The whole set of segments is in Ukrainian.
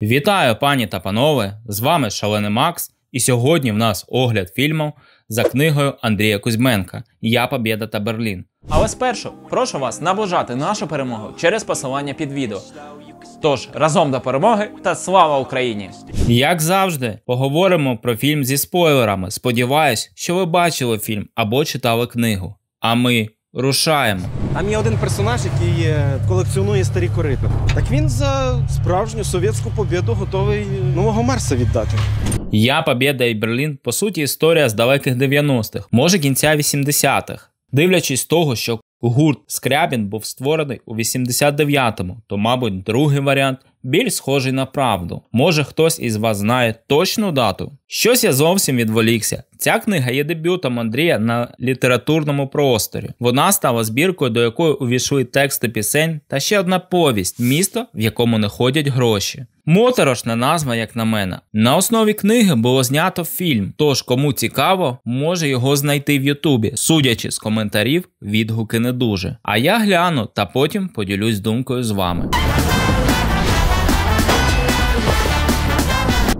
Вітаю, пані та панове! З вами Шалений Макс, і сьогодні в нас огляд фільму за книгою Андрія Кузьменка «Я, Побєда та Берлін». Але спершу прошу вас наближати нашу перемогу через посилання під відео. Тож, разом до перемоги та слава Україні! Як завжди, поговоримо про фільм зі спойлерами. Сподіваюсь, що ви бачили фільм або читали книгу. А ми рушаємо. Там є один персонаж, який колекціонує старі корито. Так він за справжню совєтську побєду готовий нового Марса віддати. «Я, Побєда і Берлін» по суті історія з далеких 90-х, може кінця 80-х. Дивлячись того, що гурт Скрябін був створений у 89-му, то, мабуть, другий варіант більш схожий на правду. Може, хтось із вас знає точну дату? Щось я зовсім відволікся. Ця книга є дебютом Андрія на літературному просторі. Вона стала збіркою, до якої увійшли тексти пісень та ще одна повість «Місто, в якому не ходять гроші». Моторошна назва, як на мене. На основі книги було знято фільм, тож кому цікаво, може його знайти в Ютубі. Судячи з коментарів, відгуки не дуже. А я гляну та потім поділюсь думкою з вами.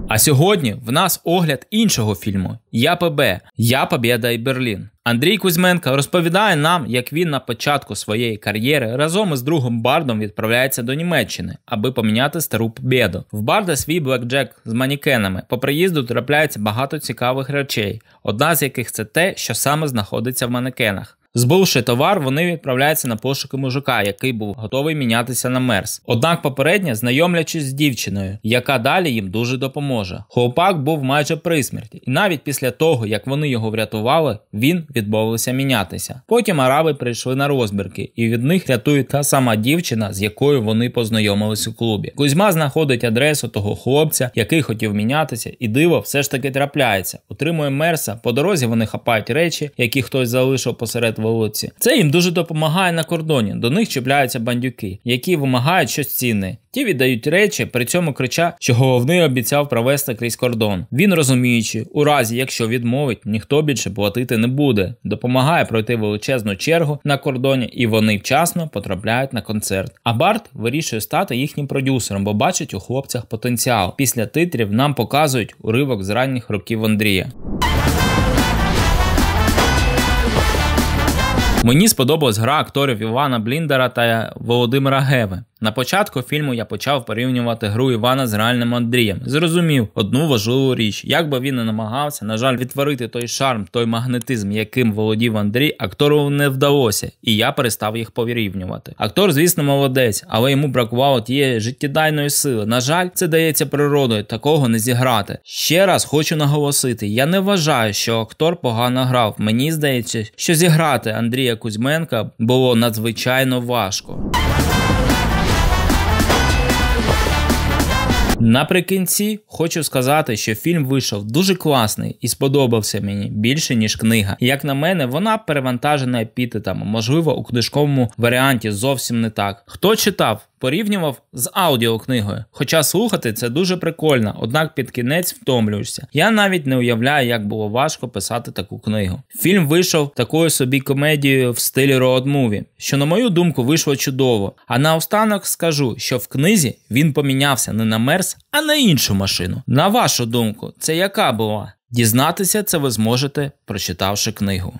А сьогодні в нас огляд іншого фільму «Я ПБ. Я, Побєда і Берлін». Андрій Кузьменко розповідає нам, як він на початку своєї кар'єри разом із другом Бардом відправляється до Німеччини, аби поміняти стару Побєду. В Барда свій блекджек з манекенами. По приїзду трапляється багато цікавих речей, одна з яких це те, що саме знаходиться в манекенах. Збувши товар, вони відправляються на пошуки мужика, який був готовий мінятися на Мерс. Однак попередньо знайомлячись з дівчиною, яка далі їм дуже допоможе. Хлопак був майже при смерті, і навіть після того, як вони його врятували, він відмовився мінятися. Потім араби прийшли на розбірки, і від них рятує та сама дівчина, з якою вони познайомились у клубі. Кузьма знаходить адресу того хлопця, який хотів мінятися, і диво все ж таки трапляється. Отримує Мерса, по дорозі вони хапають речі, які хтось залишив посеред вулиці. Це їм дуже допомагає на кордоні. До них чіпляються бандюки, які вимагають щось цінне. Ті віддають речі, при цьому кричать, що головний обіцяв провести крізь кордон. Він, розуміючи, у разі, якщо відмовить, ніхто більше платити не буде. Допомагає пройти величезну чергу на кордоні, і вони вчасно потрапляють на концерт. А Бард вирішує стати їхнім продюсером, бо бачить у хлопцях потенціал. Після титрів нам показують уривок з ранніх років Андрія. Мені сподобалась гра акторів Івана Бліндера та Володимира Геви. На початку фільму я почав порівнювати гру Івана з реальним Андрієм. Зрозумів одну важливу річ. Як би він не намагався, на жаль, відтворити той шарм, той магнетизм, яким володів Андрій, актору не вдалося, і я перестав їх порівнювати. Актор, звісно, молодець, але йому бракувало тієї життєдайної сили. На жаль, це дається природою, такого не зіграти. Ще раз хочу наголосити, я не вважаю, що актор погано грав. Мені здається, що зіграти Андрія Кузьменка було надзвичайно важко. Наприкінці хочу сказати, що фільм вийшов дуже класний і сподобався мені більше, ніж книга. Як на мене, вона перевантажена епітетами, можливо, у книжковому варіанті зовсім не так. Хто читав, порівнював з аудіокнигою. Хоча слухати це дуже прикольно, однак під кінець втомлюєшся. Я навіть не уявляю, як було важко писати таку книгу. Фільм вийшов такою собі комедією в стилі роуд-муві, що, на мою думку, вийшло чудово. А наостанок скажу, що в книзі він помінявся не на Мерс, а на іншу машину. На вашу думку, це яка була? Дізнатися це ви зможете, прочитавши книгу.